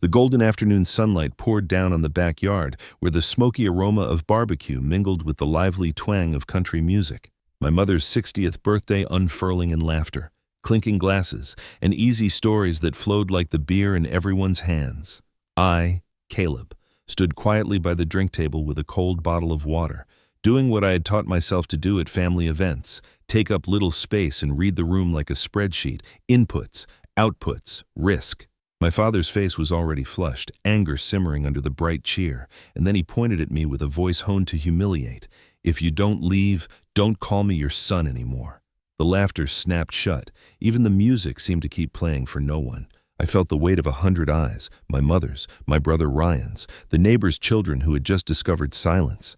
The golden afternoon sunlight poured down on the backyard, where the smoky aroma of barbecue mingled with the lively twang of country music. My mother's 60th birthday unfurling in laughter, clinking glasses, and easy stories that flowed like the beer in everyone's hands. I, Caleb, stood quietly by the drink table with a cold bottle of water, doing what I had taught myself to do at family events: take up little space and read the room like a spreadsheet: inputs, outputs, risk. My father's face was already flushed, anger simmering under the bright cheer, and then he pointed at me with a voice honed to humiliate. "If you don't leave, don't call me your son anymore." The laughter snapped shut. Even the music seemed to keep playing for no one. I felt the weight of 100 eyes: my mother's, my brother Ryan's, the neighbor's children who had just discovered silence.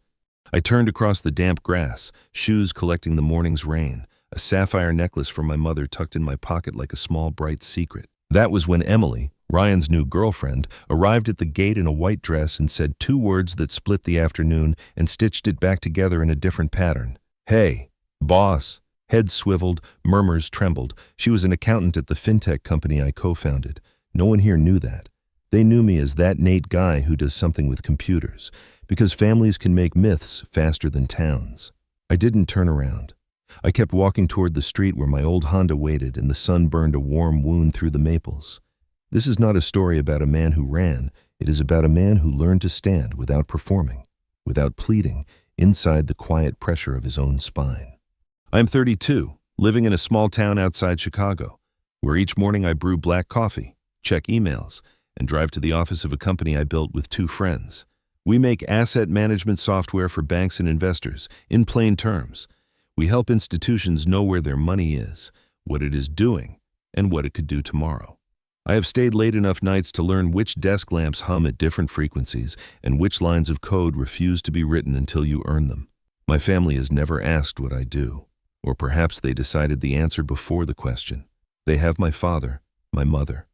I turned across the damp grass, shoes collecting the morning's rain, a sapphire necklace from my mother tucked in my pocket like a small bright secret. That was when Emily, Ryan's new girlfriend, arrived at the gate in a white dress and said 2 words that split the afternoon and stitched it back together in a different pattern. "Hey, boss." Head swiveled, murmurs trembled. She was an accountant at the fintech company I co-founded. No one here knew that. They knew me as that Nate guy who does something with computers, because families can make myths faster than towns. I didn't turn around. I kept walking toward the street where my old Honda waited and the sun burned a warm wound through the maples. This is not a story about a man who ran. It is about a man who learned to stand without performing, without pleading, inside the quiet pressure of his own spine. I'm 32, living in a small town outside Chicago, where each morning I brew black coffee, check emails, and drive to the office of a company I built with 2 friends. We make asset management software for banks and investors. In plain terms, we help institutions know where their money is, what it is doing, and what it could do tomorrow. I have stayed late enough nights to learn which desk lamps hum at different frequencies and which lines of code refuse to be written until you earn them. My family has never asked what I do. Or perhaps they decided the answer before the question. They have my father, my mother,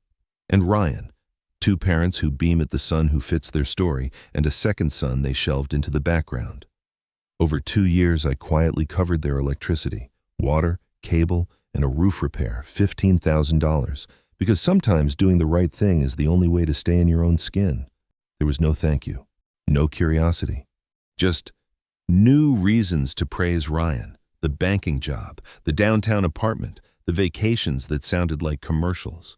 and Ryan, 2 parents who beam at the son who fits their story, and a second son they shelved into the background. Over 2 years, I quietly covered their electricity, water, cable, and a roof repair, $15,000, because sometimes doing the right thing is the only way to stay in your own skin. There was no thank you, no curiosity, just new reasons to praise Ryan. The banking job, the downtown apartment, the vacations that sounded like commercials.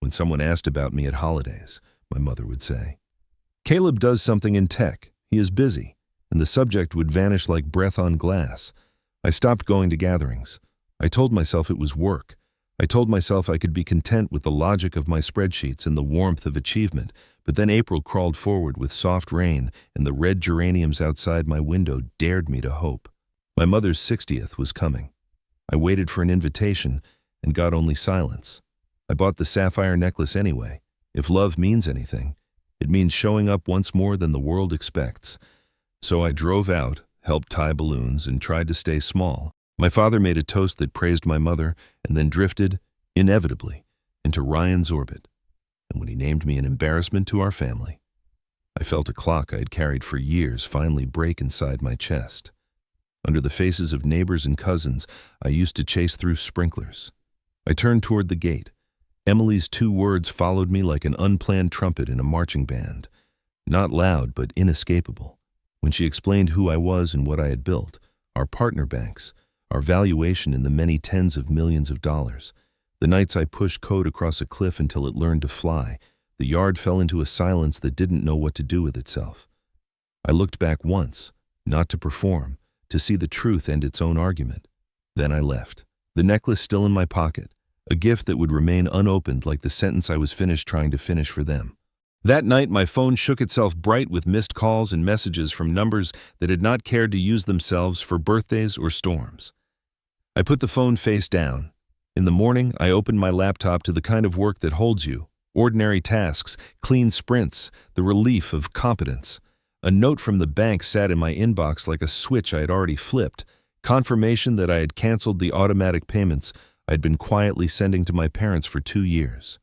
When someone asked about me at holidays, my mother would say, "Caleb does something in tech. He is busy," and the subject would vanish like breath on glass. I stopped going to gatherings. I told myself it was work. I told myself I could be content with the logic of my spreadsheets and the warmth of achievement, but then April crawled forward with soft rain, and the red geraniums outside my window dared me to hope. My mother's 60th was coming. I waited for an invitation and got only silence. I bought the sapphire necklace anyway. If love means anything, it means showing up once more than the world expects. So I drove out, helped tie balloons, and tried to stay small. My father made a toast that praised my mother and then drifted, inevitably, into Ryan's orbit. And when he named me an embarrassment to our family, I felt a clock I had carried for years finally break inside my chest. Under the faces of neighbors and cousins, I used to chase through sprinklers. I turned toward the gate. Emily's 2 words followed me like an unplanned trumpet in a marching band. Not loud, but inescapable. When she explained who I was and what I had built, our partner banks, our valuation in the many tens of millions of dollars, the nights I pushed code across a cliff until it learned to fly, the yard fell into a silence that didn't know what to do with itself. I looked back once, not to perform, to see the truth end its own argument. Then I left, the necklace still in my pocket, a gift that would remain unopened like the sentence I was finished trying to finish for them. That night, my phone shook itself bright with missed calls and messages from numbers that had not cared to use themselves for birthdays or storms. I put the phone face down. In the morning, I opened my laptop to the kind of work that holds you: ordinary tasks, clean sprints, the relief of competence. A note from the bank sat in my inbox like a switch I had already flipped, confirmation that I had canceled the automatic payments I had been quietly sending to my parents for 2 years.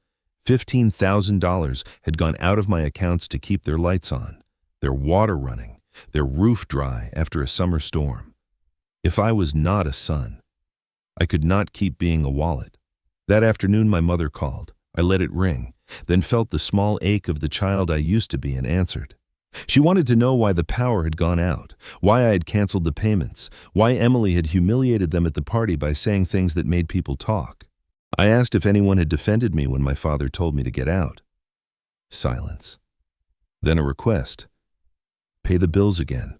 $15,000 had gone out of my accounts to keep their lights on, their water running, their roof dry after a summer storm. If I was not a son, I could not keep being a wallet. That afternoon my mother called. I let it ring, then felt the small ache of the child I used to be and answered. She wanted to know why the power had gone out, why I had canceled the payments, why Emily had humiliated them at the party by saying things that made people talk. I asked if anyone had defended me when my father told me to get out. Silence. Then a request. Pay the bills again.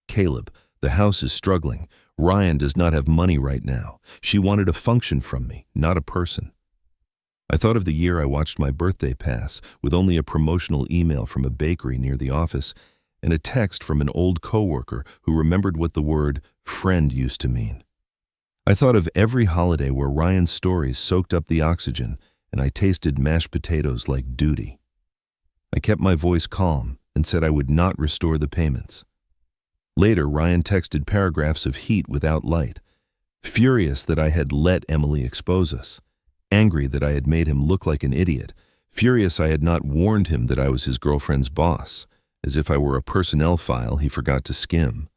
Caleb, the house is struggling. Ryan does not have money right now. She wanted a function from me, not a person. I thought of the year I watched my birthday pass with only a promotional email from a bakery near the office and a text from an old coworker who remembered what the word friend used to mean. I thought of every holiday where Ryan's stories soaked up the oxygen and I tasted mashed potatoes like duty. I kept my voice calm and said I would not restore the payments. Later, Ryan texted paragraphs of heat without light, furious that I had let Emily expose us. Angry that I had made him look like an idiot, furious I had not warned him that I was his girlfriend's boss, as if I were a personnel file he forgot to skim.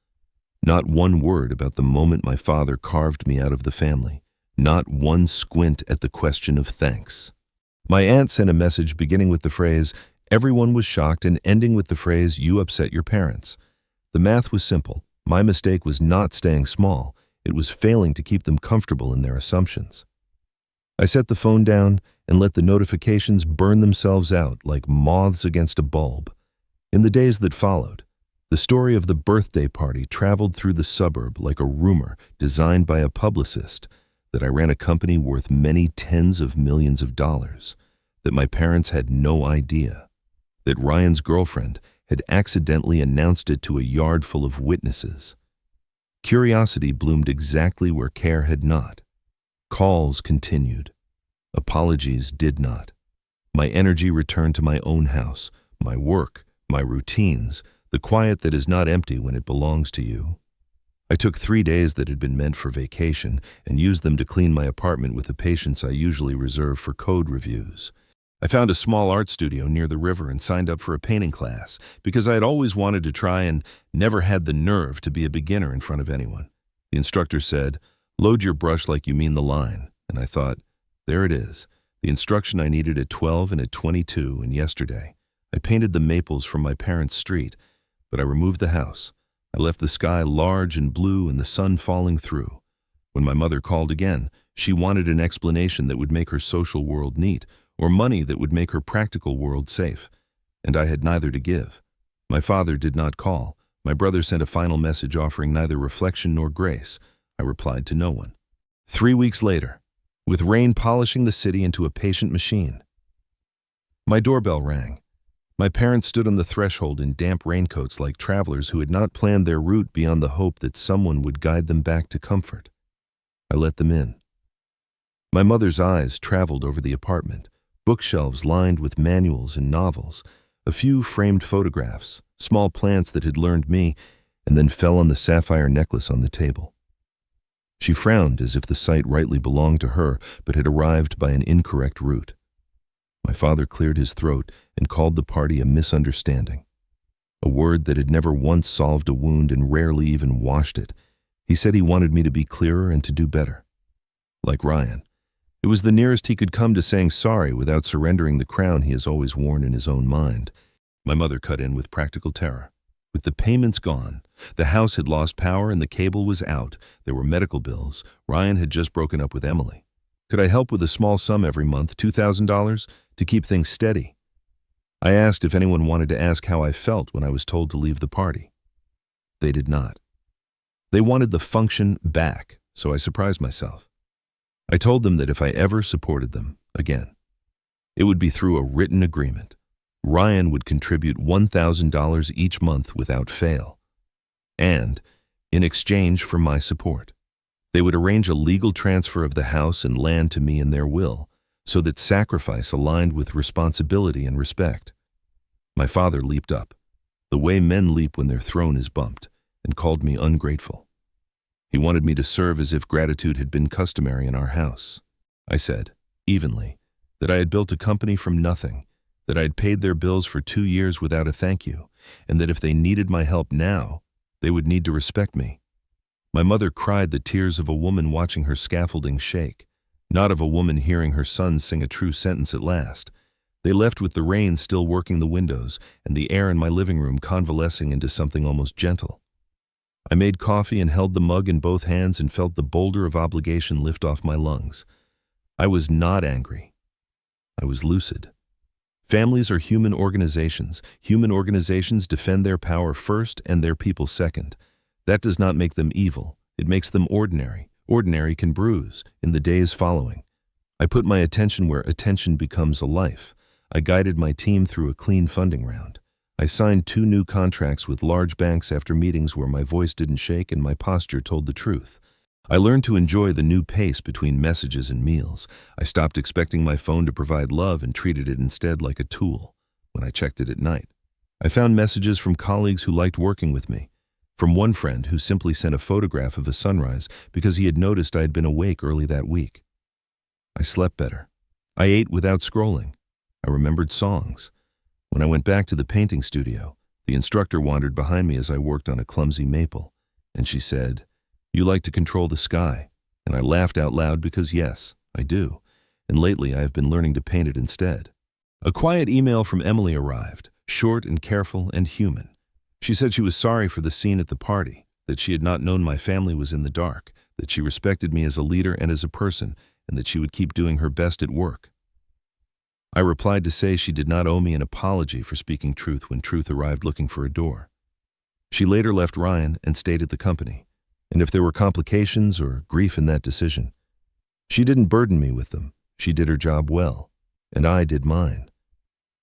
Not one word about the moment my father carved me out of the family, not one squint at the question of thanks. My aunt sent a message beginning with the phrase, "Everyone was shocked," and ending with the phrase, "You upset your parents." The math was simple. My mistake was not staying small, it was failing to keep them comfortable in their assumptions. I set the phone down and let the notifications burn themselves out like moths against a bulb. In the days that followed, the story of the birthday party traveled through the suburb like a rumor designed by a publicist that I ran a company worth many tens of millions of dollars, that my parents had no idea, that Ryan's girlfriend had accidentally announced it to a yard full of witnesses. Curiosity bloomed exactly where care had not. Calls continued. Apologies did not. My energy returned to my own house, my work, my routines, the quiet that is not empty when it belongs to you. I took 3 days that had been meant for vacation and used them to clean my apartment with the patience I usually reserve for code reviews. I found a small art studio near the river and signed up for a painting class because I had always wanted to try and never had the nerve to be a beginner in front of anyone. The instructor said, "Load your brush like you mean the line." And I thought, there it is, the instruction I needed at 12 and at 22 and yesterday. I painted the maples from my parents' street, but I removed the house. I left the sky large and blue and the sun falling through. When my mother called again, she wanted an explanation that would make her social world neat, or money that would make her practical world safe. And I had neither to give. My father did not call. My brother sent a final message offering neither reflection nor grace. I replied to no one. 3 weeks later, with rain polishing the city into a patient machine, my doorbell rang. My parents stood on the threshold in damp raincoats like travelers who had not planned their route beyond the hope that someone would guide them back to comfort. I let them in. My mother's eyes traveled over the apartment, bookshelves lined with manuals and novels, a few framed photographs, small plants that had learned me, and then fell on the sapphire necklace on the table. She frowned as if the sight rightly belonged to her but had arrived by an incorrect route. My father cleared his throat and called the party a misunderstanding, a word that had never once solved a wound and rarely even washed it. He said he wanted me to be clearer and to do better. Like Ryan, it was the nearest he could come to saying sorry without surrendering the crown he has always worn in his own mind. My mother cut in with practical terror. With the payments gone, the house had lost power and the cable was out. There were medical bills. Ryan had just broken up with Emily. Could I help with a small sum every month, $2,000, to keep things steady? I asked if anyone wanted to ask how I felt when I was told to leave the party. They did not. They wanted the function back, so I surprised myself. I told them that if I ever supported them again, it would be through a written agreement. Ryan would contribute $1,000 each month without fail. And, in exchange for my support, they would arrange a legal transfer of the house and land to me in their will, so that sacrifice aligned with responsibility and respect. My father leaped up, the way men leap when their throne is bumped, and called me ungrateful. He wanted me to serve as if gratitude had been customary in our house. I said, evenly, that I had built a company from nothing, that I had paid their bills for 2 years without a thank you, and that if they needed my help now, they would need to respect me. My mother cried the tears of a woman watching her scaffolding shake. not of a woman hearing her son sing a true sentence at last. They left with the rain still working the windows and the air in my living room convalescing into something almost gentle. I made coffee and held the mug in both hands and felt the boulder of obligation lift off my lungs. I was not angry. I was lucid. Families are human organizations. Human organizations defend their power first and their people second. That does not make them evil. It makes them ordinary. Ordinary can bruise in the days following. I put my attention where attention becomes a life. I guided my team through a clean funding round. I signed 2 new contracts with large banks after meetings where my voice didn't shake and my posture told the truth. I learned to enjoy the new pace between messages and meals. I stopped expecting my phone to provide love and treated it instead like a tool when I checked it at night. I found messages from colleagues who liked working with me. From one friend who simply sent a photograph of a sunrise because he had noticed I had been awake early that week. I slept better. I ate without scrolling. I remembered songs. When I went back to the painting studio, the instructor wandered behind me as I worked on a clumsy maple, and she said, "You like to control the sky." And I laughed out loud because yes, I do. And lately I have been learning to paint it instead. A quiet email from Emily arrived, short and careful and human. She said she was sorry for the scene at the party, that she had not known my family was in the dark, that she respected me as a leader and as a person, and that she would keep doing her best at work. I replied to say she did not owe me an apology for speaking truth when truth arrived looking for a door. She later left Ryan and stayed at the company, and if there were complications or grief in that decision, she didn't burden me with them. She did her job well, and I did mine.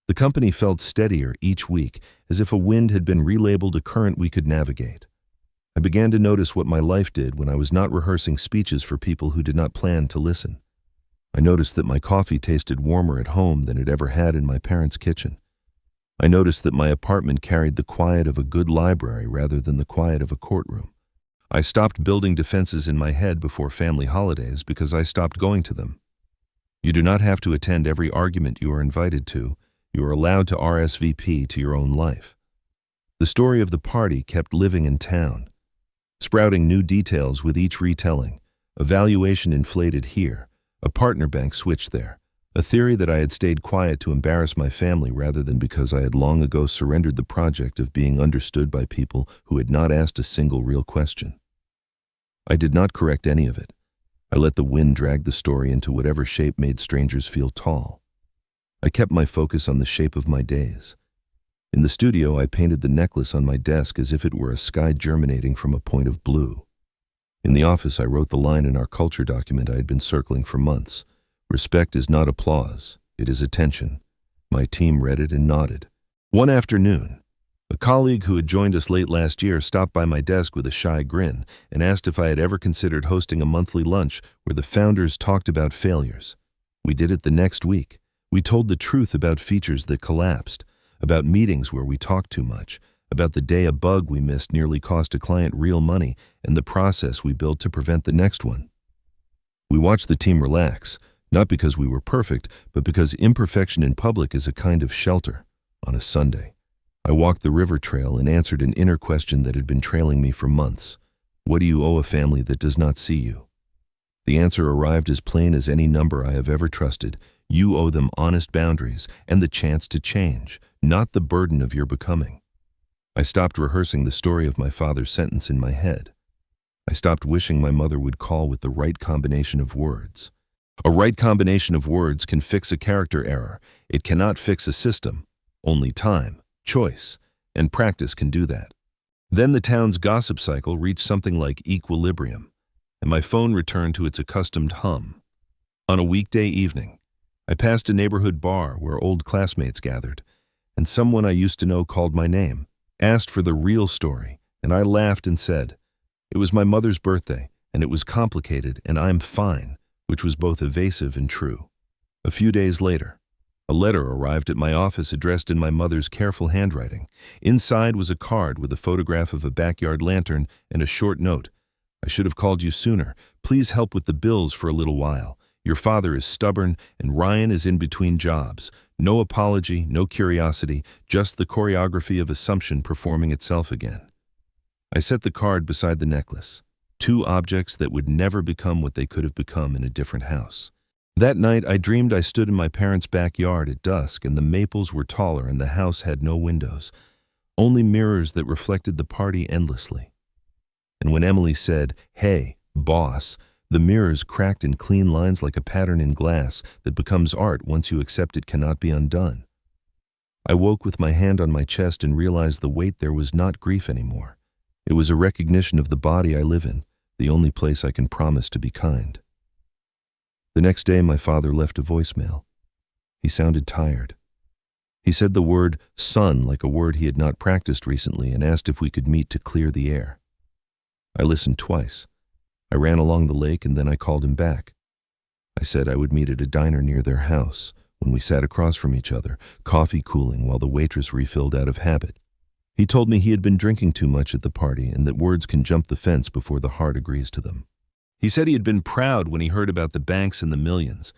The company felt steadier each week, as if a wind had been relabeled a current we could navigate. I began to notice what my life did when I was not rehearsing speeches for people who did not plan to listen. I noticed that my coffee tasted warmer at home than it ever had in my parents' kitchen. I noticed that my apartment carried the quiet of a good library rather than the quiet of a courtroom. I stopped building defenses in my head before family holidays because I stopped going to them. You do not have to attend every argument you are invited to. You are allowed to RSVP to your own life. The story of the party kept living in town, sprouting new details with each retelling. A valuation inflated here. A partner bank switched there. A theory that I had stayed quiet to embarrass my family rather than because I had long ago surrendered the project of being understood by people who had not asked a single real question. I did not correct any of it. I let the wind drag the story into whatever shape made strangers feel tall. I kept my focus on the shape of my days. In the studio, I painted the necklace on my desk as if it were a sky germinating from a point of blue. In the office, I wrote the line in our culture document I had been circling for months. Respect is not applause, it is attention. My team read it and nodded. One afternoon, a colleague who had joined us late last year stopped by my desk with a shy grin and asked if I had ever considered hosting a monthly lunch where the founders talked about failures. We did it the next week. We told the truth about features that collapsed, about meetings where we talked too much, about the day a bug we missed nearly cost a client real money, and the process we built to prevent the next one. We watched the team relax, not because we were perfect, but because imperfection in public is a kind of shelter. On a Sunday, I walked the river trail and answered an inner question that had been trailing me for months. What do you owe a family that does not see you? The answer arrived as plain as any number I have ever trusted. You owe them honest boundaries and the chance to change, not the burden of your becoming. I stopped rehearsing the story of my father's sentence in my head. I stopped wishing my mother would call with the right combination of words. A right combination of words can fix a character error. It cannot fix a system. Only time, choice, and practice can do that. Then the town's gossip cycle reached something like equilibrium, and my phone returned to its accustomed hum. On a weekday evening, I passed a neighborhood bar where old classmates gathered, and someone I used to know called my name, asked for the real story, and I laughed and said, "It was my mother's birthday, and it was complicated, and I'm fine," which was both evasive and true. A few days later, a letter arrived at my office addressed in my mother's careful handwriting. Inside was a card with a photograph of a backyard lantern and a short note. "I should have called you sooner. Please help with the bills for a little while. Your father is stubborn, and Ryan is in between jobs. No apology, no curiosity, just the choreography of assumption performing itself again." I set the card beside the necklace. two objects that would never become what they could have become in a different house. That night, I dreamed I stood in my parents' backyard at dusk, and the maples were taller and the house had no windows, only mirrors that reflected the party endlessly. And when Emily said, "Hey, boss," the mirrors cracked in clean lines like a pattern in glass that becomes art once you accept it cannot be undone. I woke with my hand on my chest and realized the weight there was not grief anymore. It was a recognition of the body I live in, the only place I can promise to be kind. The next day, my father left a voicemail. He sounded tired. He said the word son like a word he had not practiced recently and asked if we could meet to clear the air. I listened twice. I ran along the lake and then I called him back. I said I would meet at a diner near their house. When we sat across from each other, coffee cooling while the waitress refilled out of habit. He told me he had been drinking too much at the party and that words can jump the fence before the heart agrees to them. He said he had been proud when he heard about the banks and the millions,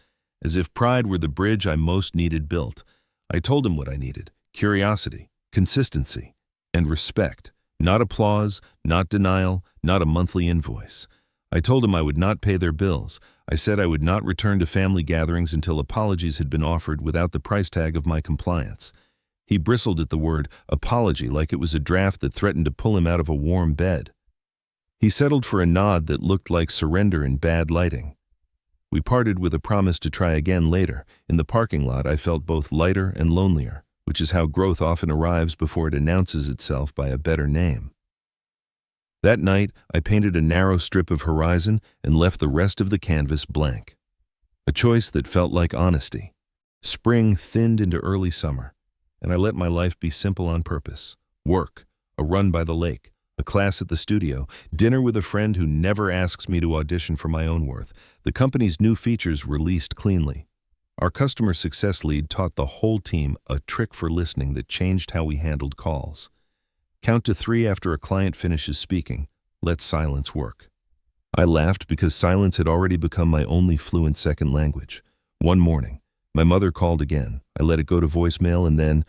as if pride were the bridge I most needed built. I told him what I needed: curiosity, consistency, and respect. Not applause, not denial, not a monthly invoice. I told him I would not pay their bills. I said I would not return to family gatherings until apologies had been offered without the price tag of my compliance. He bristled at the word apology like it was a draft that threatened to pull him out of a warm bed. He settled for a nod that looked like surrender in bad lighting. We parted with a promise to try again later. In the parking lot, I felt both lighter and lonelier, which is how growth often arrives before it announces itself by a better name. That night, I painted a narrow strip of horizon and left the rest of the canvas blank. A choice that felt like honesty. Spring thinned into early summer, and I let my life be simple on purpose. Work, a run by the lake, a class at the studio, dinner with a friend who never asks me to audition for my own worth, the company's new features released cleanly. Our customer success lead taught the whole team a trick for listening that changed how we handled calls. Count to 3 after a client finishes speaking. Let silence work. I laughed because silence had already become my only fluent second language. One morning, my mother called again. I let it go to voicemail and then,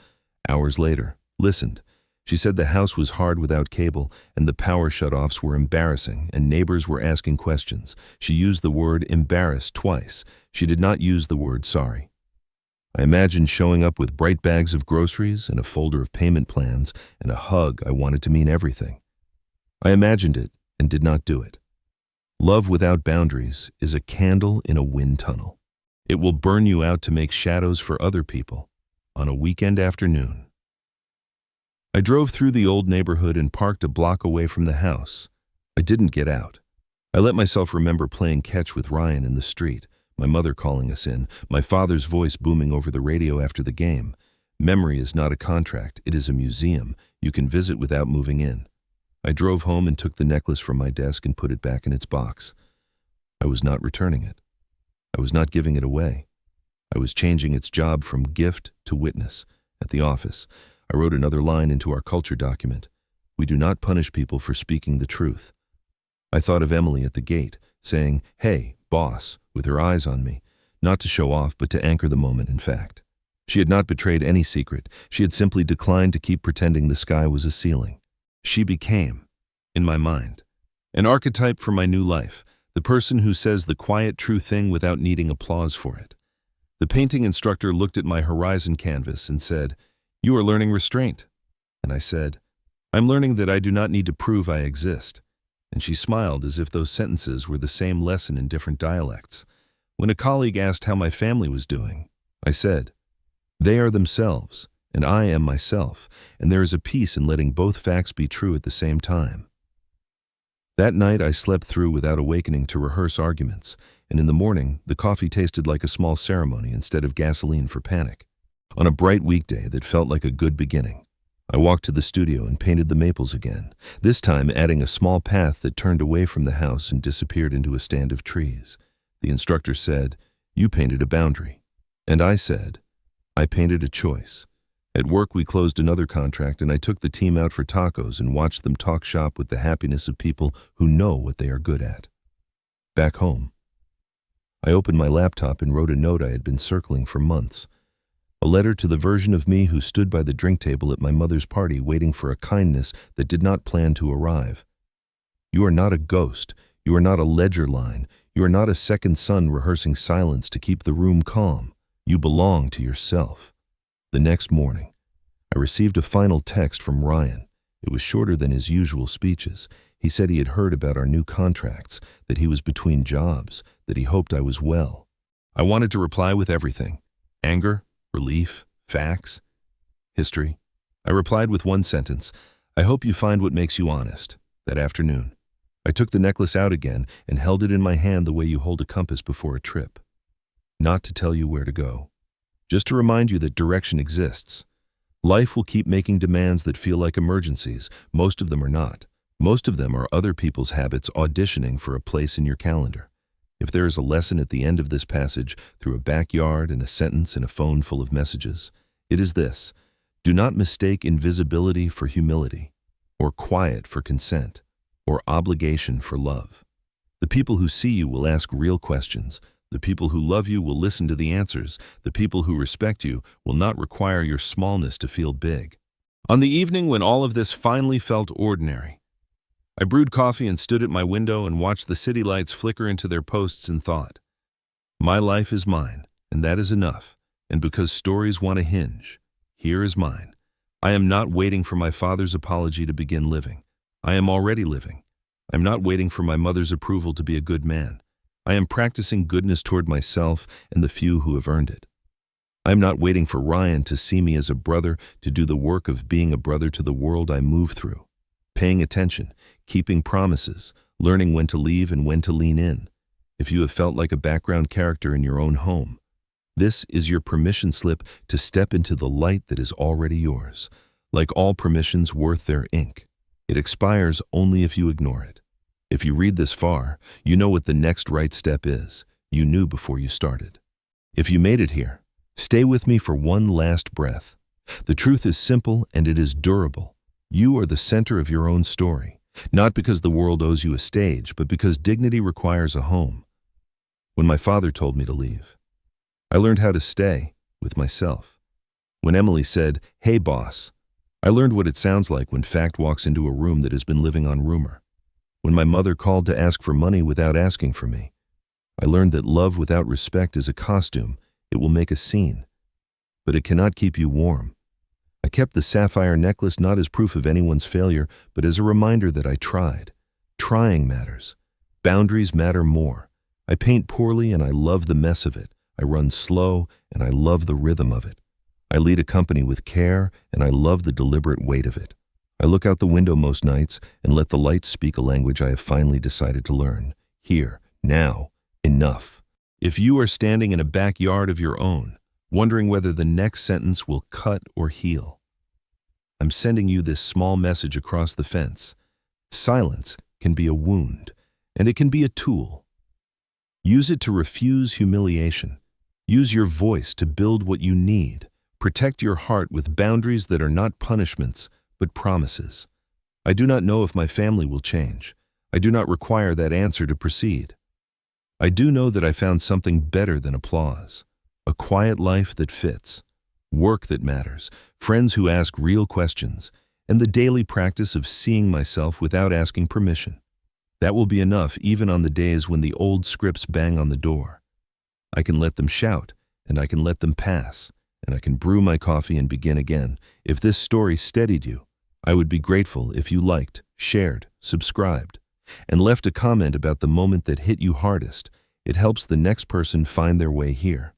hours later, listened. She said the house was hard without cable and the power shutoffs were embarrassing and neighbors were asking questions. She used the word embarrassed twice. She did not use the word sorry. I imagined showing up with bright bags of groceries and a folder of payment plans and a hug I wanted to mean everything. I imagined it and did not do it. Love without boundaries is a candle in a wind tunnel. It will burn you out to make shadows for other people on a weekend afternoon. I drove through the old neighborhood and parked a block away from the house. I didn't get out. I let myself remember playing catch with Ryan in the street, my mother calling us in, my father's voice booming over the radio after the game. Memory is not a contract, it is a museum. You can visit without moving in. I drove home and took the necklace from my desk and put it back in its box. I was not returning it. I was not giving it away. I was changing its job from gift to witness. At the office, I wrote another line into our culture document. We do not punish people for speaking the truth. I thought of Emily at the gate, saying, "Hey, boss," with her eyes on me, not to show off but to anchor the moment in fact. She had not betrayed any secret. She had simply declined to keep pretending the sky was a ceiling. She became, in my mind, an archetype for my new life, the person who says the quiet true thing without needing applause for it. The painting instructor looked at my horizon canvas and said, "You are learning restraint." And I said, "I'm learning that I do not need to prove I exist." And she smiled as if those sentences were the same lesson in different dialects. When a colleague asked how my family was doing, I said, "They are themselves, and I am myself, and there is a peace in letting both facts be true at the same time." That night I slept through without awakening to rehearse arguments, and in the morning the coffee tasted like a small ceremony instead of gasoline for panic. On a bright weekday that felt like a good beginning, I walked to the studio and painted the maples again, this time adding a small path that turned away from the house and disappeared into a stand of trees. The instructor said, "You painted a boundary." And I said, "I painted a choice." At work we closed another contract and I took the team out for tacos and watched them talk shop with the happiness of people who know what they are good at. Back home, I opened my laptop and wrote a note I had been circling for months. A letter to the version of me who stood by the drink table at my mother's party waiting for a kindness that did not plan to arrive. You are not a ghost. You are not a ledger line. You are not a second son rehearsing silence to keep the room calm. You belong to yourself. The next morning, I received a final text from Ryan. It was shorter than his usual speeches. He said he had heard about our new contracts, that he was between jobs, that he hoped I was well. I wanted to reply with everything: anger, relief, facts, history. I replied with one sentence: I hope you find what makes you honest. That afternoon, I took the necklace out again and held it in my hand the way you hold a compass before a trip. Not to tell you where to go, just to remind you that direction exists. Life will keep making demands that feel like emergencies. Most of them are not. Most of them are other people's habits auditioning for a place in your calendar. If there is a lesson at the end of this passage, through a backyard and a sentence in a phone full of messages, it is this: do not mistake invisibility for humility, or quiet for consent, or obligation for love. The people who see you will ask real questions. The people who love you will listen to the answers. The people who respect you will not require your smallness to feel big. On the evening when all of this finally felt ordinary, I brewed coffee and stood at my window and watched the city lights flicker into their posts and thought, my life is mine, and that is enough. And because stories want a hinge, here is mine. I am not waiting for my father's apology to begin living. I am already living. I am not waiting for my mother's approval to be a good man. I am practicing goodness toward myself and the few who have earned it. I am not waiting for Ryan to see me as a brother, to do the work of being a brother to the world I move through. Paying attention, keeping promises, learning when to leave and when to lean in. If you have felt like a background character in your own home, this is your permission slip to step into the light that is already yours. Like all permissions worth their ink, it expires only if you ignore it. If you read this far, you know what the next right step is. You knew before you started. If you made it here, stay with me for one last breath. The truth is simple and it is durable. You are the center of your own story, not because the world owes you a stage, but because dignity requires a home. When my father told me to leave, I learned how to stay with myself. When Emily said, "Hey boss," I learned what it sounds like when fact walks into a room that has been living on rumor. When my mother called to ask for money without asking for me, I learned that love without respect is a costume. It will make a scene, but it cannot keep you warm. I kept the sapphire necklace not as proof of anyone's failure, but as a reminder that I tried. Trying matters. Boundaries matter more. I paint poorly and I love the mess of it. I run slow and I love the rhythm of it. I lead a company with care and I love the deliberate weight of it. I look out the window most nights and let the lights speak a language I have finally decided to learn. Here, now, enough. If you are standing in a backyard of your own, wondering whether the next sentence will cut or heal, I'm sending you this small message across the fence. Silence can be a wound, and it can be a tool. Use it to refuse humiliation. Use your voice to build what you need. Protect your heart with boundaries that are not punishments, but promises. I do not know if my family will change. I do not require that answer to proceed. I do know that I found something better than applause. A quiet life that fits, work that matters, friends who ask real questions, and the daily practice of seeing myself without asking permission. That will be enough even on the days when the old scripts bang on the door. I can let them shout, and I can let them pass, and I can brew my coffee and begin again. If this story steadied you, I would be grateful if you liked, shared, subscribed, and left a comment about the moment that hit you hardest. It helps the next person find their way here.